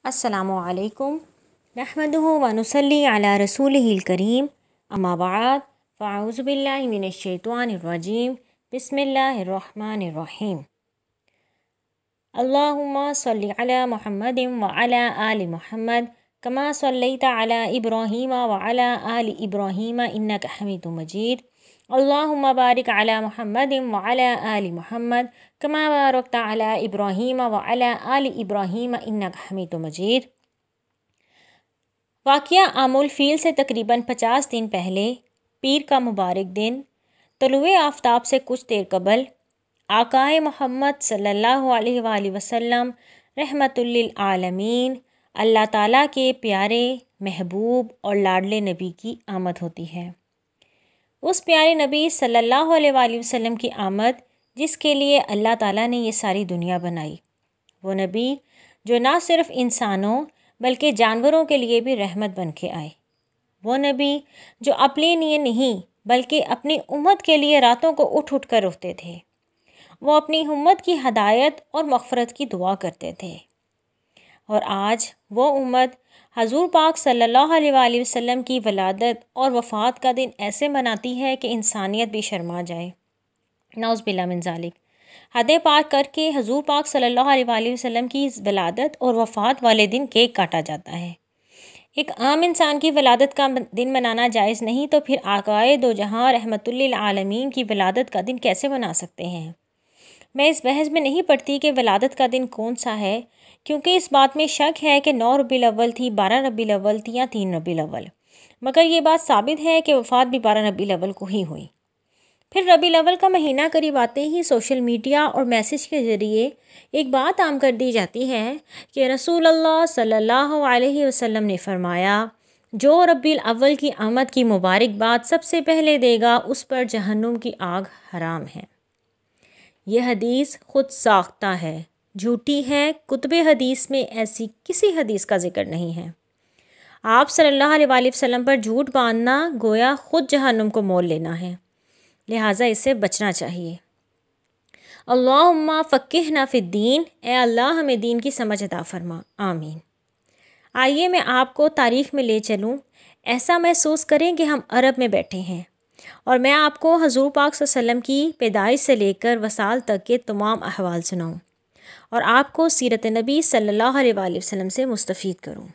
السلام علیکم نحمدہ ونصلی علی رسولہ الکریم اما بعد فاعوذ باللہ من الشیطان الرجیم بسم اللہ الرحمن الرحیم اللہم صلی علی محمد وعلی آل محمد کما صلیت علی ابراہیم وعلی آل ابراہیم انک حمید مجید اللہم بارک علی محمد وعلی آل محمد کما بارکت علی ابراہیم وعلی آل ابراہیم انک حمید مجید۔ واقعہ عام الفیل سے تقریباً 50 دن پہلے پیر کا مبارک دن طلوع آفتاب سے کچھ دیر قبل آقائے محمد صلی اللہ علیہ وآلہ وسلم رحمت للعالمین اللہ تعالیٰ کے پیارے محبوب اور لاڈلے نبی کی آمد ہوتی ہے۔ اس پیارے نبی صلی اللہ علیہ وآلہ وسلم کی آمد جس کے لیے اللہ تعالیٰ نے یہ ساری دنیا بنائی، وہ نبی جو نہ صرف انسانوں بلکہ جانوروں کے لیے بھی رحمت بن کے آئے، وہ نبی جو اپنے لیے نہیں بلکہ اپنی امت کے لیے راتوں کو اٹھ اٹھ کر روتے تھے، وہ اپنی امت کی ہدایت اور مغفرت کی دعا کرتے تھے۔ اور آج وہ امت حضور پاک صلی اللہ علیہ وآلہ وسلم کی ولادت اور وفات کا دن ایسے مناتی ہے کہ انسانیت بھی شرما جائے، نعوذ باللہ من ذالک۔ حدیں پار کر کے حضور پاک صلی اللہ علیہ وآلہ وسلم کی ولادت اور وفات والے دن کیک کاٹا جاتا ہے۔ ایک عام انسان کی ولادت کا دن منانا جائز نہیں تو پھر آقائے دو جہاں رحمت للعالمین کی ولادت کا دن کیسے منا سکتے ہیں؟ میں اس بحث میں نہیں پڑتی کہ ولادت کا دن کون سا ہے، کیونکہ اس بات میں شک ہے کہ 9 ربیع الاول تھی، 12 ربیع الاول تھی یا 3 ربیع الاول، مگر یہ بات ثابت ہے کہ وفات بھی 12 ربیع الاول کو ہی ہوئی۔ پھر ربیع الاول کا مہینہ قریب آتے ہی سوشل میڈیا اور میسیج کے ذریعے ایک بات عام کر دی جاتی ہے کہ رسول اللہ صلی اللہ علیہ وسلم نے فرمایا، جو ربیع الاول کی آمد کی مبارک بات سب سے پہلے دے گا اس پر جہنم کی آگ حرام ہے۔ یہ حدیث خود ساختہ ہے، جھوٹی ہے، کتب حدیث میں ایسی کسی حدیث کا ذکر نہیں ہے۔ آپ صلی اللہ علیہ وآلہ وسلم پر جھوٹ باندھنا گویا خود جہنم کو مول لینا ہے، لہٰذا اس سے بچنا چاہیے۔ اللہم فقہنا فی الدین، اے اللہ ہمیں دین کی سمجھ عطا فرما، آمین۔ آئیے میں آپ کو تاریخ میں لے چلوں، ایسا محسوس کریں کہ ہم عرب میں بیٹھے ہیں، اور میں آپ کو حضور پاک صلی اللہ علیہ وسلم کی پیدائش سے لے کر وصال تک کے تمام احوال سناؤں اور آپ کو سیرت نبی صلی اللہ علیہ وآلہ وسلم سے مستفید کروں۔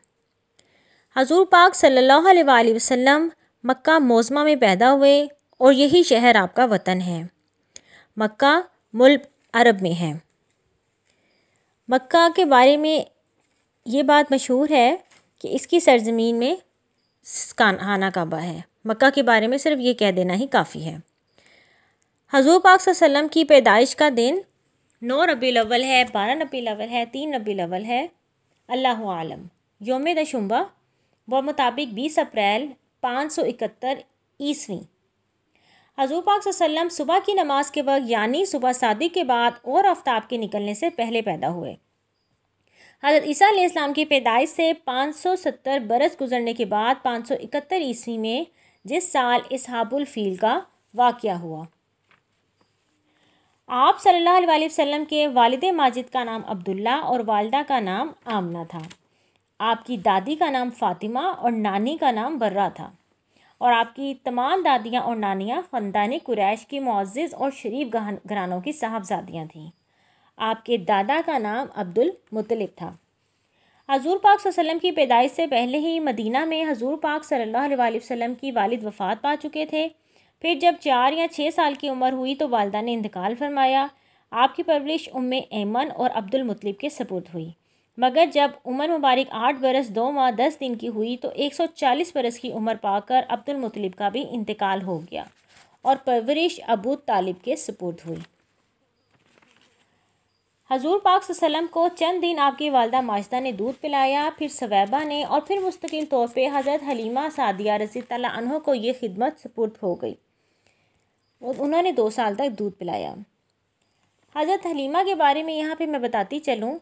حضور پاک صلی اللہ علیہ وآلہ وسلم مکہ معظمہ میں پیدا ہوئے اور یہی شہر آپ کا وطن ہے۔ مکہ ملک عرب میں ہے۔ مکہ کے بارے میں یہ بات مشہور ہے کہ اس کی سرزمین میں خانہ کعبہ ہے۔ مکہ کے بارے میں صرف یہ کہہ دینا ہی کافی ہے۔ حضور پاک صلی اللہ علیہ وسلم کی پیدائش کا دن 9 ربیع الاول ہے، 12 ربیع الاول ہے، 3 ربیع الاول ہے، اللہ عالم۔ یوم دشمبہ بمطابق 20 اپریل 571 عیسوی۔ حضور پاک صلی اللہ علیہ وسلم صبح کی نماز کے وقت یعنی صبح صادق کے بعد اور آفتاب کے نکلنے سے پہلے پیدا ہوئے۔ حضرت عیسیٰ علیہ السلام کی پیدائش سے 570 برس گزرنے کے بعد 571 عیسوی میں جس سال اصحاب الفیل کا واقعہ ہوا، آپ صلی اللہ علیہ وآلہ وسلم کے والد ماجد کا نام عبداللہ اور والدہ کا نام آمنہ تھا۔ آپ کی دادی کا نام فاطمہ اور نانی کا نام برہ تھا، اور آپ کی تمام دادیاں اور نانیاں خاندان قریش کی معزز اور شریف گھرانوں کی صاحبزادیاں تھیں۔ آپ کے دادا کا نام عبد المطلب تھا۔ حضور پاک صلی اللہ علیہ وسلم کی پیدائش سے پہلے ہی مدینہ میں حضور پاک صلی اللہ علیہ وآلہ وسلم کی والد وفات پا چکے تھے۔ پھر جب 4 یا 6 سال کی عمر ہوئی تو والدہ نے انتقال فرمایا۔ آپ کی پرورش ایمن اور عبد المطلب کے سپرد ہوئی، مگر جب عمر مبارک 8 برس 2 ماہ 10 دن کی ہوئی تو 140 برس کی عمر پا کر عبد المطلب کا بھی انتقال ہو گیا اور پرورش ابو طالب کے سپرد ہوئی۔ حضور پاک صلی اللہ علیہ وسلم کو چند دن آپ کی والدہ ماجدہ نے دودھ پلایا، پھر ثویبہ نے، اور پھر مستقل طور پہ حضرت حلیمہ سعدیہ رضی اللہ عنہ کو یہ خدمت سپرد ہو گئی۔ انہوں نے 2 سال تک دودھ پلایا۔ حضرت حلیمہ کے بارے میں یہاں پہ میں بتاتی چلوں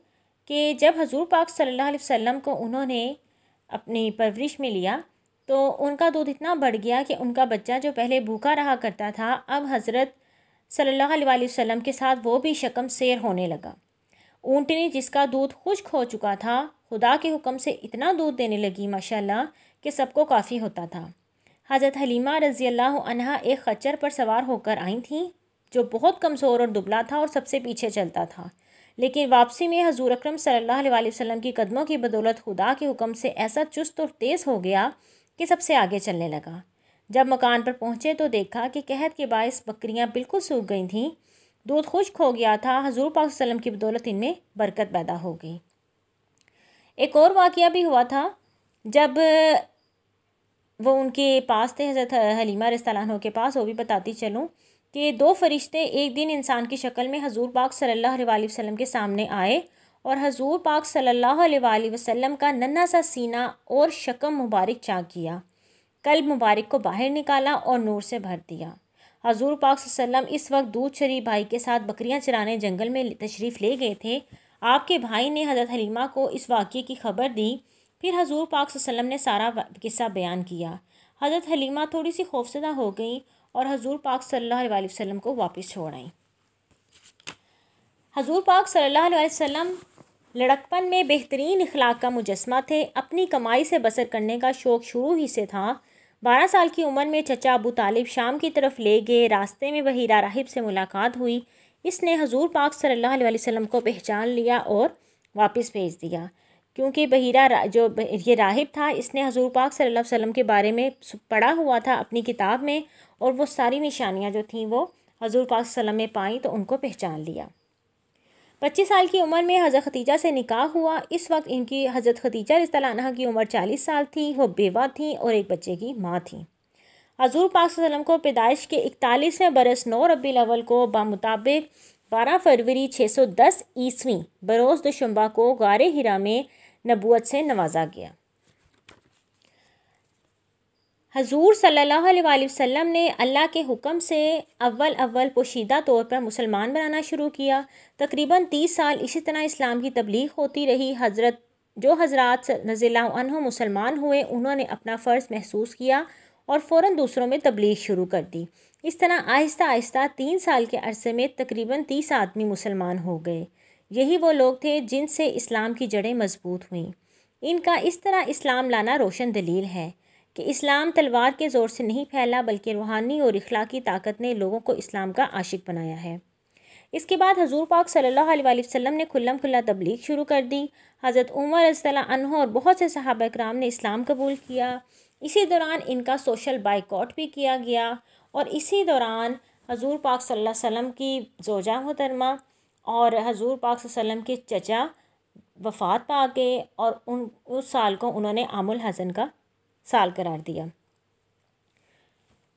کہ جب حضور پاک صلی اللہ علیہ وسلم کو انہوں نے اپنی پرورش میں لیا تو ان کا دودھ اتنا بڑھ گیا کہ ان کا بچہ جو پہلے بھوکا رہا کرتا تھا اب حضرت صلی اللہ علیہ وآلہ وسلم کے ساتھ وہ بھی شکم سیر ہونے لگا۔ اونٹنی جس کا دودھ خشک ہو چکا تھا خدا کے حکم سے اتنا دودھ دینے لگی ماشاءاللہ کہ سب کو کافی ہوتا تھا۔ حضرت حلیمہ رضی اللہ عنہا ایک خچر پر سوار ہو کر آئی تھیں جو بہت کمزور اور دبلا تھا اور سب سے پیچھے چلتا تھا، لیکن واپسی میں حضور اکرم صلی اللہ علیہ وسلم کی قدموں کی بدولت خدا کے حکم سے ایسا چست اور تیز ہو گیا کہ سب سے آگے چلنے لگا۔ جب مکان پر پہنچے تو دیکھا کہ قحط کے باعث بکریاں بالکل سوکھ گئی تھیں، دودھ خشک ہو گیا تھا۔ حضور پاک صلی اللہ علیہ وسلم کی بدولت ان میں برکت پیدا ہو گئی۔ ایک اور واقعہ بھی ہوا تھا جب وہ ان کے پاس تھے، حضرت حلیمہ رضی اللہ عنہ کے پاس، وہ بھی بتاتی چلوں کہ دو فرشتے ایک دن انسان کی شکل میں حضور پاک صلی اللہ علیہ وسلم کے سامنے آئے اور حضور پاک صلی اللہ علیہ وسلم کا ننھا سا سینہ اور شکم مبارک چاک کیا، قلب مبارک کو باہر نکالا اور نور سے بھر دیا۔ حضور پاک صلی اللہ علیہ وسلم اس وقت دودھ چری بھائی کے ساتھ بکریاں چرانے جنگل میں تشریف لے گئے تھے۔ آپ کے بھائی نے حضرت حلیمہ کو اس واقعے کی خبر دی، پھر حضور پاک صلی اللہ علیہ وسلم نے سارا قصہ بیان کیا۔ حضرت حلیمہ تھوڑی سی خوفزدہ ہو گئیں اور حضور پاک صلی اللہ علیہ وسلم کو واپس چھوڑ آئیں۔ حضور پاک صلی اللہ علیہ وسلم لڑکپن میں بہترین اخلاق کا مجسمہ تھے۔ اپنی کمائی سے بسر کرنے کا شوق شروع ہی سے تھا۔ 12 سال کی عمر میں چچا ابو طالب شام کی طرف لے گئے۔ راستے میں بحیرہ راہب سے ملاقات ہوئی۔ اس نے حضور پاک صلی اللہ علیہ وسلم کو پہچان لیا اور واپس بھیج دیا، کیونکہ جو یہ راہب تھا اس نے حضور پاک صلی اللہ علیہ وسلم کے بارے میں پڑھا ہوا تھا اپنی کتاب میں، اور وہ ساری نشانیاں جو تھیں وہ حضور پاک صلی اللہ علیہ وسلم میں پائیں تو ان کو پہچان لیا۔ 25 سال کی عمر میں حضرت ختیجہ سے نکاح ہوا۔ اس وقت ان کی حضرت ختیجہ رضی اللہ عنہا کی عمر 40 سال تھی۔ وہ بیوہ تھیں اور ایک بچے کی ماں تھیں۔ حضور پاک صلی اللہ علیہ وسلم کو پیدائش کے 41ویں برس 9 ربیع الاول کو بمطابق 12 فروری 610 عیسوی بروز دوشنبہ کو غار حرا میں نبوت سے نوازا گیا۔ حضور صلی اللہ علیہ وسلم نے اللہ کے حکم سے اول پوشیدہ طور پر مسلمان بنانا شروع کیا۔ تقریباً 30 سال اسی طرح اسلام کی تبلیغ ہوتی رہی۔ حضرات رضی اللہ عنہ مسلمان ہوئے، انہوں نے اپنا فرض محسوس کیا اور فوراً دوسروں میں تبلیغ شروع کر دی۔ اس طرح آہستہ آہستہ 3 سال کے عرصے میں تقریباً 30 آدمی مسلمان ہو گئے۔ یہی وہ لوگ تھے جن سے اسلام کی جڑیں مضبوط ہوئیں۔ ان کا اس طرح اسلام لانا روشن دلیل ہے کہ اسلام تلوار کے زور سے نہیں پھیلا، بلکہ روحانی اور اخلاقی طاقت نے لوگوں کو اسلام کا عاشق بنایا ہے۔ اس کے بعد حضور پاک صلی اللہ علیہ وسلم نے کھلم کھلا تبلیغ شروع کر دی۔ حضرت عمر رضی اللہ عنہ اور بہت سے صحابہ کرام نے اسلام قبول کیا۔ اسی دوران ان کا سوشل بائیکاٹ بھی کیا گیا، اور اسی دوران حضور پاک صلی اللہ علیہ وسلم کی زوجہ محترمہ اور حضور پاک صلی اللہ علیہ وسلم کے چچا وفات پا گئے، اور اس سال کو انہوں نے عام الحزن کا سال قرار دیا۔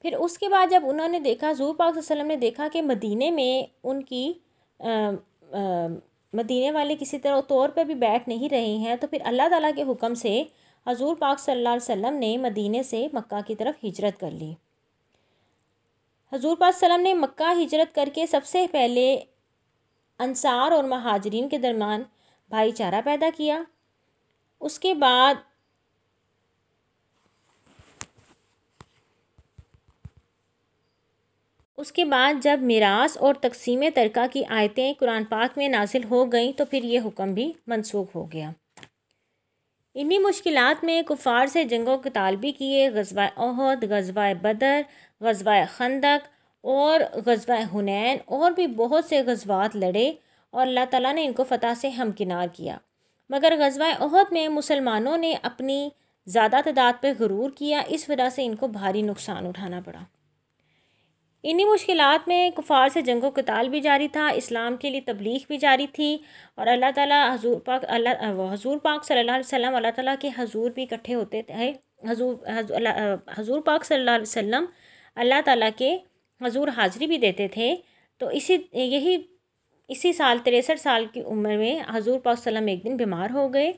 پھر اس کے بعد جب انہوں نے دیکھا، حضور پاک صلی اللہ علیہ وسلم نے دیکھا کہ مدینے میں ان کی مدینے والے کسی طور پر بھی بیٹھ نہیں رہے ہیں، تو پھر اللہ تعالیٰ کے حکم سے حضور پاک صلی اللہ علیہ وسلم نے مدینے سے مکہ کی طرف ہجرت کر لی۔ حضور پاک صلی اللہ علیہ وسلم نے مکہ ہجرت کر کے سب سے پہلے انصار اور مہاجرین کے درمیان بھائی چارہ پیدا کیا۔ اس کے بعد جب میراث اور تقسیم ترکہ کی آیتیں قرآن پاک میں نازل ہو گئیں تو پھر یہ حکم بھی منسوخ ہو گیا۔ انہی مشکلات میں کفار سے جنگ و قتال بھی کیے۔ غزوہ احد، غزوہ بدر، غزوہ خندق اور غزوہ حنین اور بھی بہت سے غزوات لڑے، اور اللہ تعالیٰ نے ان کو فتح سے ہمکنار کیا۔ مگر غزوہ احد میں مسلمانوں نے اپنی زیادہ تعداد پہ غرور کیا، اس وجہ سے ان کو بھاری نقصان اٹھانا پڑا۔ انہی مشکلات میں کفار سے جنگ و قتال بھی جاری تھا، اسلام کے لیے تبلیغ بھی جاری تھی، اور اللہ تعالیٰ حضور پاک صلی اللہ علیہ وسلم اللہ تعالیٰ کے حضور بھی اکٹھے ہوتے تھے۔ حضور پاک صلی اللہ علیہ وسلم اللہ تعالیٰ کے حضور حاضری بھی دیتے تھے۔ تو اسی سال 63 سال کی عمر میں حضور پاک صلی اللہ علیہ وسلم ایک دن بیمار ہو گئے۔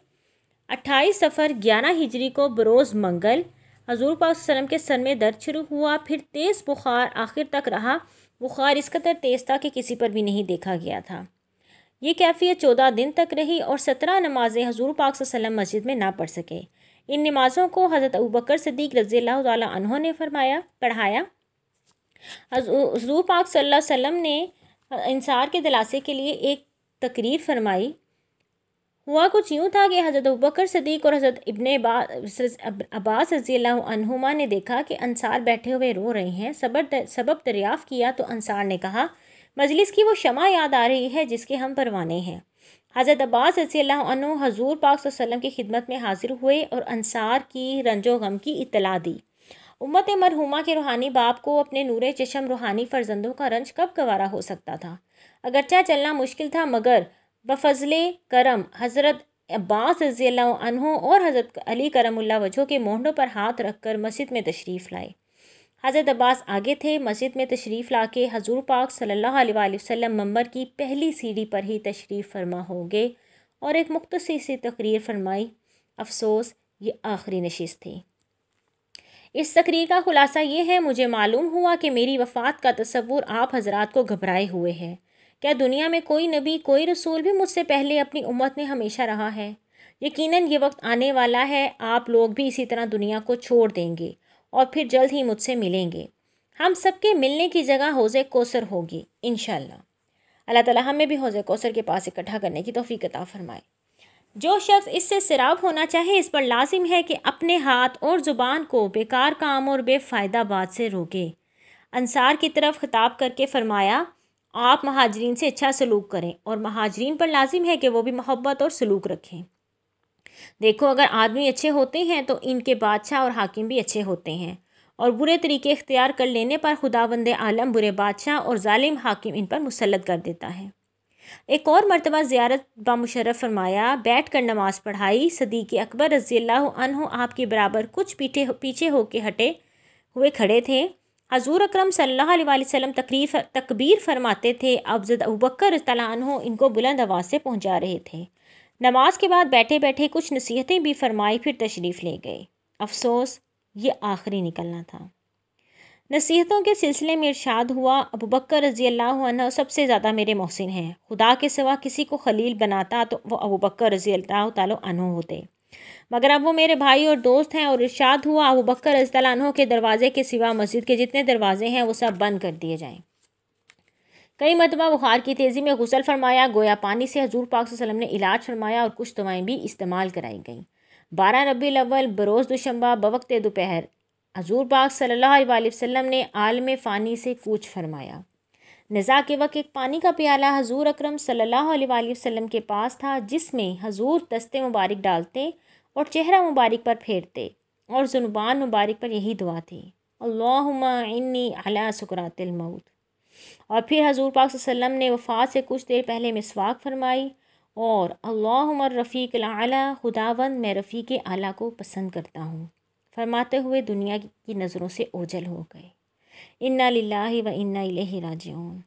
28 صفر 11 ہجری کو بروز منگل حضور پاک صلی اللہ علیہ وسلم کے سر میں درد شروع ہوا، پھر تیز بخار آخر تک رہا۔ بخار اس قدر تیز تھا کہ کسی پر بھی نہیں دیکھا گیا تھا۔ یہ کیفیت 14 دن تک رہی اور 17 نمازیں حضور پاک صلی اللہ علیہ وسلم مسجد میں نہ پڑھ سکے۔ ان نمازوں کو حضرت ابوبکر صدیق رضی اللہ تعالیٰ عنہ نے پڑھایا۔ حضور پاک صلی اللہ علیہ وسلم نے انصار کے دلاسے کے لیے ایک تقریر فرمائی، ہوا کچھ یوں تھا کہ حضرت ابوبکر صدیق اور حضرت ابن عباس رضی اللہ عنہما نے دیکھا کہ انصار بیٹھے ہوئے رو رہے ہیں۔ سبب دریافت کیا تو انصار نے کہا، مجلس کی وہ شمع یاد آ رہی ہے جس کے ہم پروانے ہیں۔ حضرت عباس رضی اللہ عنہ حضور پاک صلی اللہ علیہ وسلم کی خدمت میں حاضر ہوئے اور انصار کی رنج و غم کی اطلاع دی۔ امت مرحومہ کے روحانی باپ کو اپنے نور چشم روحانی فرزندوں کا رنج کب گوارا ہو سکتا تھا؟ اگرچہ چلنا مشکل تھا مگر بفضل کرم حضرت عباس رضی اللہ عنہ اور حضرت علی کرم اللہ وجہہ کے مونڈوں پر ہاتھ رکھ کر مسجد میں تشریف لائے۔ حضرت عباس آگے تھے۔ مسجد میں تشریف لا کے حضور پاک صلی اللہ علیہ وآلہ وسلم منبر کی پہلی سیڑھی پر ہی تشریف فرما ہو گئے اور ایک مختصر سی تقریر فرمائی۔ افسوس یہ آخری نشست تھی۔ اس تقریر کا خلاصہ یہ ہے، مجھے معلوم ہوا کہ میری وفات کا تصور آپ حضرات کو گھبرائے ہوئے ہے۔ کیا دنیا میں کوئی نبی کوئی رسول بھی مجھ سے پہلے اپنی امت میں ہمیشہ رہا ہے؟ یقیناً یہ وقت آنے والا ہے، آپ لوگ بھی اسی طرح دنیا کو چھوڑ دیں گے اور پھر جلد ہی مجھ سے ملیں گے۔ ہم سب کے ملنے کی جگہ حوض کوثر ہوگی انشاءاللہ۔ اللہ تعالیٰ ہمیں بھی حوض کوثر کے پاس اکٹھا کرنے کی توفیق عطا فرمائے۔ جو شخص اس سے سیراب ہونا چاہے اس پر لازم ہے کہ اپنے ہاتھ اور زبان کو بیکار کام اور بے فائدہ بات سے روکے۔ انصار کی طرف خطاب کر کے فرمایا، آپ مہاجرین سے اچھا سلوک کریں اور مہاجرین پر لازم ہے کہ وہ بھی محبت اور سلوک رکھیں۔ دیکھو اگر آدمی اچھے ہوتے ہیں تو ان کے بادشاہ اور حاکم بھی اچھے ہوتے ہیں، اور برے طریقے اختیار کر لینے پر خداوند عالم برے بادشاہ اور ظالم حاکم ان پر مسلط کر دیتا ہے۔ ایک اور مرتبہ زیارت بامشرف فرمایا، بیٹھ کر نماز پڑھائی۔ صدیق اکبر رضی اللہ عنہ آپ کے برابر کچھ پیچھے ہو کے ہٹے ہوئے کھڑے تھے۔ حضور اکرم صلی اللہ علیہ وآلہ وسلم تکبیر فرماتے تھے، حضرت ابوبکر رضی اللہ عنہ ان کو بلند آواز سے پہنچا رہے تھے۔ نماز کے بعد بیٹھے بیٹھے کچھ نصیحتیں بھی فرمائی، پھر تشریف لے گئے۔ افسوس یہ آخری نکلنا تھا۔ نصیحتوں کے سلسلے میں ارشاد ہوا، ابوبکر رضی اللہ عنہ سب سے زیادہ میرے محسن ہیں۔ خدا کے سوا کسی کو خلیل بناتا تو وہ ابوبکر رضی اللہ تعالیٰ عنہ ہوتے، مگر اب وہ میرے بھائی اور دوست ہیں۔ اور ارشاد ہوا، ابوبکر رضی اللہ عنہ کے دروازے کے سوا مسجد کے جتنے دروازے ہیں وہ سب بند کر دیے جائیں۔ کئی مرتبہ بخار کی تیزی میں غسل فرمایا، گویا پانی سے حضور پاک صلی اللہ علیہ وسلم نے علاج فرمایا، اور کچھ دوائیں بھی استعمال کرائی گئیں۔ 12 ربیع الاول بروز دوشنبہ بوقت دوپہر حضور پاک صلی اللہ علیہ وآلہ وسلم نے عالم فانی سے کوچ فرمایا۔ نزاع کے وقت ایک پانی کا پیالہ حضور اکرم صلی اللہ علیہ وآلہ وسلم کے پاس تھا، جس میں حضور دست مبارک ڈالتے اور چہرہ مبارک پر پھیرتے، اور زبان مبارک پر یہی دعا تھی، اللہم انی علی سکرات الموت۔ اور پھر حضور پاک صلی اللہ علیہ وسلم نے وفات سے کچھ دیر پہلے مسواک فرمائی اور اللہم الرفیق الاعلی، خداوند میں رفیق اعلیٰ کو پسند کرتا ہوں، فرماتے ہوئے دنیا کی نظروں سے اوجھل ہو گئے۔ انا للہ و انا الیہ راجعون۔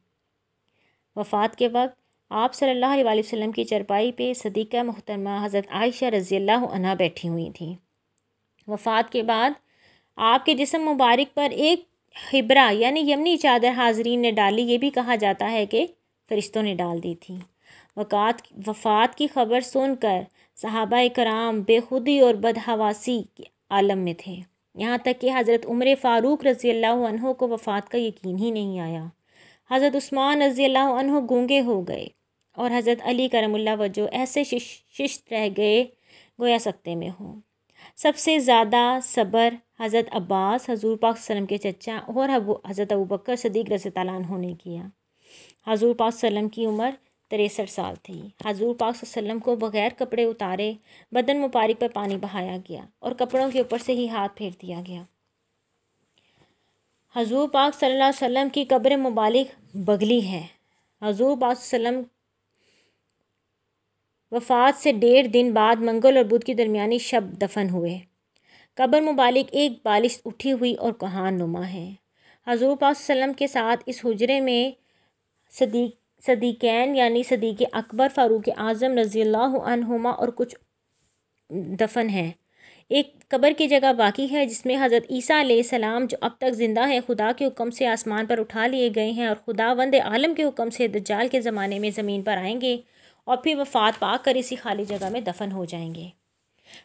وفات کے وقت آپ صلی اللہ علیہ وآلہ وسلم کی چرپائی پہ صدیقہ محترمہ حضرت عائشہ رضی اللہ عنہا بیٹھی ہوئی تھیں۔ وفات کے بعد آپ کے جسم مبارک پر ایک خبرہ یعنی یمنی چادر حاضرین نے ڈالی، یہ بھی کہا جاتا ہے کہ فرشتوں نے ڈال دی تھی۔ وفات کی خبر سن کر صحابہ کرام بے خودی اور بدحواسی کے عالم میں تھے، یہاں تک کہ حضرت عمر فاروق رضی اللہ عنہ کو وفات کا یقین ہی نہیں آیا۔ حضرت عثمان رضی اللہ عنہ گونگے ہو گئے اور حضرت علی کرم اللہ وجہ ایسے ششت رہ گئے گویا سکتے میں ہوں۔ سب سے زیادہ صبر حضرت عباس حضور پاک صلی اللہ علیہ وسلم کے چچا اور حضرت ابوبکر صدیق رضی اللہ عنہ نے کیا۔ حضور پاک صلی اللہ علیہ وسلم کی عمر 63 سال تھی۔ حضور پاک صلی اللہ علیہ وسلم کو بغیر کپڑے اتارے بدن مبارک پر پانی بہایا گیا اور کپڑوں کے اوپر سے ہی ہاتھ پھیر دیا گیا۔ حضور پاک صلی اللہ علیہ وسلم کی قبر مبارک بگلی ہے۔ حضور پاک صلی اللہ علیہ وسلم وفات سے 1.5 دن بعد منگل اور بدھ کی درمیانی شب دفن ہوئے۔ قبر مبارک ایک بالش اٹھی ہوئی اور کہان نما ہے۔ حضور پاک صلی اللہ علیہ وسلم کے ساتھ اس حجرے میں صدیقین یعنی صدیق اکبر، فاروق اعظم رضی اللہ عنہما اور کچھ دفن ہیں۔ ایک قبر کی جگہ باقی ہے جس میں حضرت عیسیٰ علیہ السلام جو اب تک زندہ ہیں خدا کے حکم سے آسمان پر اٹھا لیے گئے ہیں، اور خداوند عالم کے حکم سے دجال کے زمانے میں زمین پر آئیں گے اور پھر وفات پا کر اسی خالی جگہ میں دفن ہو جائیں گے۔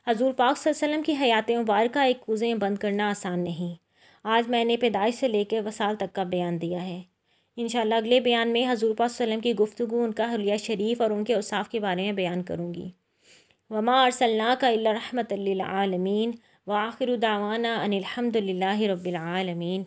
حضور پاک صلی اللہ علیہ وسلم کی حیات مبارکہ ایک کوزیں بند کرنا آسان نہیں۔ آج میں نے پیدائش سے لے کے وصال تک کا بیان دیا ہے۔ انشاءاللہ اگلے بیان میں حضور پاک صلی اللہ علیہ وسلم کی گفتگو، ان کا حلیہ شریف اور ان کے اوصاف کے بارے میں بیان کروں گی۔ وما ارسلناک الا رحمۃ للعالمین وآخر دعوانا ان الحمد للہ رب العالمین۔